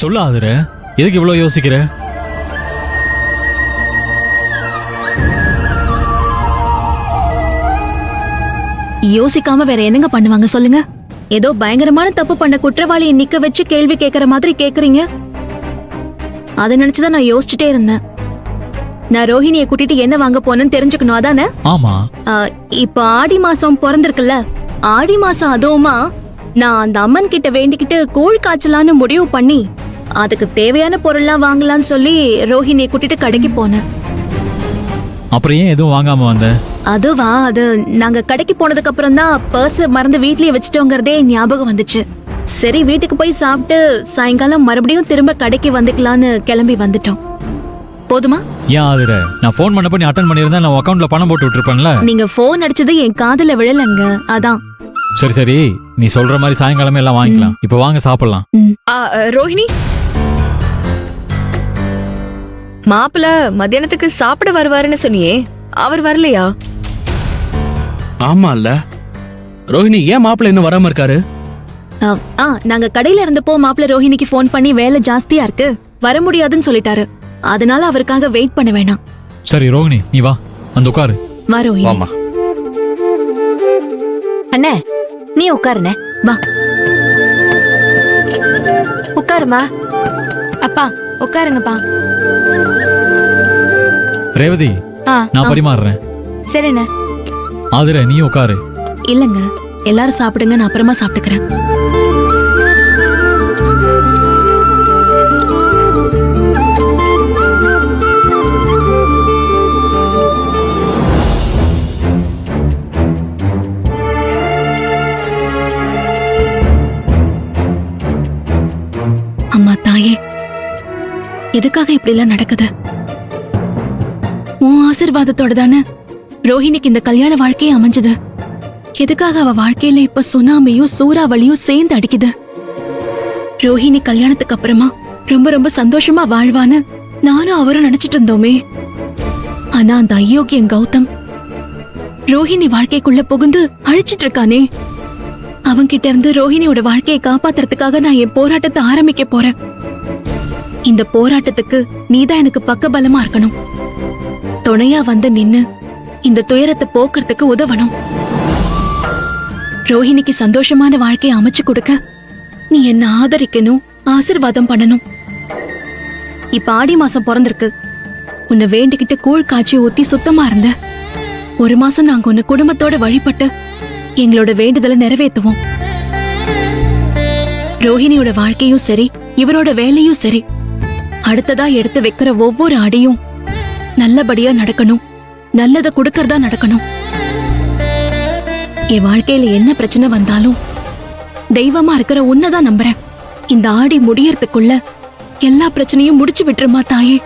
சொல்லு ஆதிர, எதுக்கு இவ்வளவு யோசிக்கிற? யோசிக்காம வேற என்னங்க பண்ணுவாங்க சொல்லுங்க? ஏதோ பயங்கரமான தப்பு பண்ண குற்றவாளியை நிக்க வச்சு கேள்வி கேட்கற மாதிரி கேக்குறீங்க. அதை நினைச்சுதான் நான் யோசிச்சுட்டே இருந்தேன். நான் ரோஹிணியை கூட்டிட்டு என்ன வாங்க போனேன்னு தெரிஞ்சுக்கணும், அதானே? ஆமா. இப்ப ஆடி மாசம் பிறந்திருக்குல்ல, ஆடி மாசம் அதுவுமா நான் அந்த அம்மன் கிட்ட வேண்டிக்கிட்டு கூழ் காய்ச்சலான்னு முடிவு பண்ணி அதுக்கு தேவையான பொருள்லாம் வாங்கலான்னு சொல்லி ரோஹிணியை கூட்டிட்டு கடைக்கு போனேன். அப்புறம் ஏன் எதுவும் வாங்காம வந்த? அதுவா, அது நாங்க கடைக்கு போனதுக்கு அப்புறம் தான் பர்ஸ் மறந்து வீட்லயே வச்சுட்டோங்கிறதே ஞாபகம் வந்துச்சு. சரி, வீட்டுக்கு போய் சாப்பிட்டு சாயங்காலம் மறுபடியும் திரும்ப கடைக்கு வந்துக்கலான்னு கிளம்பி வந்துட்டோம். போதுமா? ஏன் ஆதிர, நான் போன் பண்ணப்ப நீ அட்டன் பண்ணியிருந்தா நான் அக்கவுண்ட்ல பணம் போட்டு விட்டுருப்பேன்ல. நீங்க போன் அடிச்சது என் காதுல விழலங்க, அதான். சரி சரி, நீ சொல்ற மாதிரி சாயங்காலமே எல்லாம் வாங்கிக்கலாம். இப்ப வாங்க சாப்பிடலாம். ரோஹிணி, மாப்பிள்ள மத்தியானத்துக்கு சாப்பிட வருவாருன்னு சொன்னியே, அவர் வரலையா? ஆமா இல்ல ரோஹிணி, ஏன் மாப்பிள்ள இன்னும் வராம இருக்காரு? நாங்க கடையில இருந்தப்போ மாப்பிள்ள ரோஹிணிக்கு போன் பண்ணி வேலை ஜாஸ்தியா இருக்கு, வர முடியாதுன்னு சொல்லிட்டாரு. அதனால அவருக்காக வெயிட் பண்ண வேணாம். சரி ரோஹிணி, நீ வா, வந்து உட்காரு. வா ரோஹிணி. ஆமா அண்ணே, நீ உட்காருண்ணே. வா உட்காருமா. அப்பா உட்காருங்கப்பா. ரேவதி, நான் பரிமாறுறேன். சரிண்ணே. ஆதிர, நீ உட்காரு. இல்லங்க, எல்லாரும் சாப்பிடுங்க, நான் அப்புறமா சாப்பிட்டுக்கிறேன். அம்மா தாயே, எதுக்காக இப்படி எல்லாம் நடக்குது? உன் ஆசீர்வாதத்தோட தானே ரோஹிணிக்கு இந்த கல்யாண வாழ்க்கையே அமைஞ்சது. எதுக்காக அவ வாழ்க்கையில இப்ப சுனாமியும் சூறாவளியும் சேர்ந்து அடிக்குது? ரோஹிணி கல்யாணத்துக்கு அப்புறமா ரொம்ப ரொம்ப சந்தோஷமா வாழ்வான்னு நானும் அவரும் நினைச்சிட்டு இருந்தோமே. ஆனா அந்த அயோக்கியன் கௌதம் ரோஹிணி வாழ்க்கைக்குள்ள புகுந்து அழிச்சிட்டு இருக்கானே. அவன்கிட்ட இருந்து ரோஹிணியோட வாழ்க்கையை காப்பாத்துறதுக்காக நான் என் போராட்டத்தை ஆரம்பிக்க போறேன். இந்த போராட்டத்துக்கு நீதான் எனக்கு பக்கபலமா இருக்கணும். துணையா வந்து நின்னு இந்த துயரத்தை போக்குறதுக்கு உதவணும். ரோஹிணிக்கு சந்தோஷமான வாழ்க்கையை அமைச்சு கொடுக்க நீ என்ன ஆதரிக்கணும், ஆசீர்வாதம் பண்ணணும். இப்ப ஆடி மாசம் பிறந்திருக்கு. உன்னை வேண்டிக்கிட்டு கூழ் காய்ச்சி ஊத்தி சுத்தமா இருந்த 1 மாசம் நாங்க உன்னை குடும்பத்தோட வழிபட்டு எங்களோட வேண்டுதலை நிறைவேற்றுவோம். ரோஹிணியோட வாழ்க்கையும் சரி, இவரோட வேலையும் சரி, அடுத்ததா எடுத்து வைக்கிற ஒவ்வொரு அடியும் நல்லபடியா நடக்கணும், நல்லதை கொடுக்கறதா நடக்கணும். என் வாழ்க்கையில என்ன பிரச்சனை வந்தாலும் தெய்வமா இருக்கிற உன்னதான் நம்புறேன். இந்த ஆடி முடியறதுக்குள்ள எல்லா பிரச்சனையும் முடிச்சு விட்டுருமா தாயே.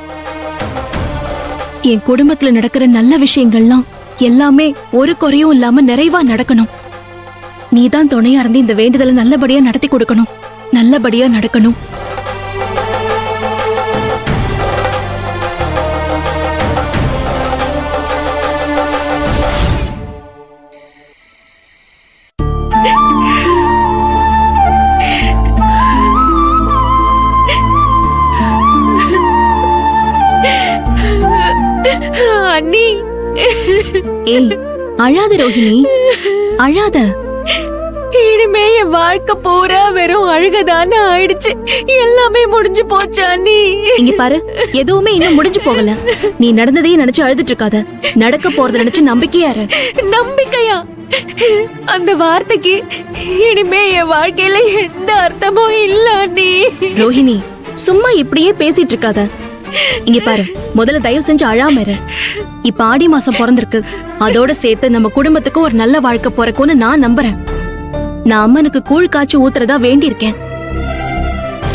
என் குடும்பத்துல நடக்கிற நல்ல விஷயங்கள்லாம் எல்லாமே ஒரு குறையும் இல்லாம நிறைவா நடக்கணும். நீதான் துணையா இருந்து இந்த வேண்டுதலை நல்லபடியா நடத்தி கொடுக்கணும், நல்லபடியா நடக்கணும். அண்ணி, ஏய், அழாத ரோஹிணி, அழாத. இனிமே என் வாழ்க்கை பூரா வெறும் அழுகதானே ஆயிடுச்சு. எல்லாமே முடிஞ்சு போச்சு அண்ணி. இங்க பாரு, எதுவுமே இன்னும் முடிஞ்சு போகல. நீ நடந்ததையே நினைச்சு அழுதுட்டு இருக்காத. நடக்க போறத நினைச்சு நம்பிக்கையா இரு. நம்பிக்கையா? அந்த வார்த்தைக்கு இனிமே என் வாழ்க்கையில எந்த அர்த்தமும் இல்ல அண்ணி. ரோஹிணி, சும்மா இப்படியே பேசிட்டு இருக்காத. இங்க பாரு, முதல்ல தயவு செஞ்சு அழாம இரு. இப்ப ஆடி மாசம் பிறந்திருக்கு. அதோட சேர்த்து நம்ம குடும்பத்துக்கு ஒரு நல்ல வாழ்க்கை பிறக்கும்னு நான் நம்புறேன். நான் அம்மனுக்கு கூழ் காய்ச்சி ஊத்துறதா வேண்டி இருக்கேன்.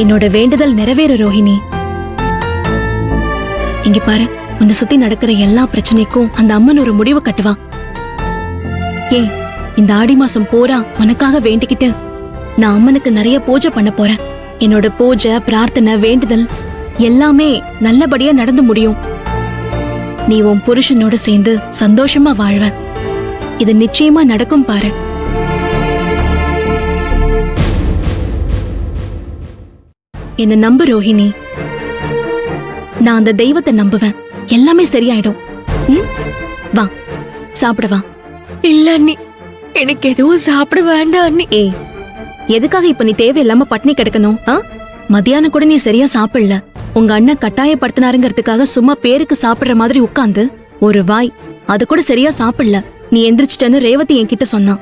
என்னோட வேண்டுதல் நிறைவேற ரோஹிணி. இங்க பாரு, உன்னை சுத்தி நடக்கிற எல்லா பிரச்சனைக்கும் அந்த அம்மன் ஒரு முடிவு கட்டுவா. ஏய், இந்த ஆடி மாசம் பூரா உனக்காக வேண்டிக்கிட்டு நான் அம்மனுக்கு நிறைய பூஜை பண்ண போறேன். என்னோட பூஜை, பிரார்த்தனை, வேண்டுதல் எல்லாமே நல்லபடியா நடந்து முடியும். நீ உன் புருஷனோட சேர்ந்து சந்தோஷமா வாழ்வ. இது நிச்சயமா நடக்கும் பாரு. என்ன நம்பு ரோஹிணி. நான் அந்த தெய்வத்தை நம்புவேன். எல்லாமே சரியாயிடும். ம்? வா சாப்பிட வா. இல்ல அண்ணி, எனக்கு எதுவும் சாப்பிட வேண்டாம் அண்ணி. ஏய், எதுக்காக இப்ப நீ தேவையில்லாம பட்னி கிடக்கணும்? மத்தியானம் கூட நீ சரியா சாப்பிடல. உங்க அண்ணன் கட்டாயப்படுத்தினாருங்கிறதுக்காக சும்மா பேருக்கு சாப்பிடுற மாதிரி உட்கார்ந்து ஒரு வாய் அது கூட சரியா சாப்பிடல. நீ எந்திரிச்சிட்டேன்னு ரேவதி என்கிட்ட சொன்னான்.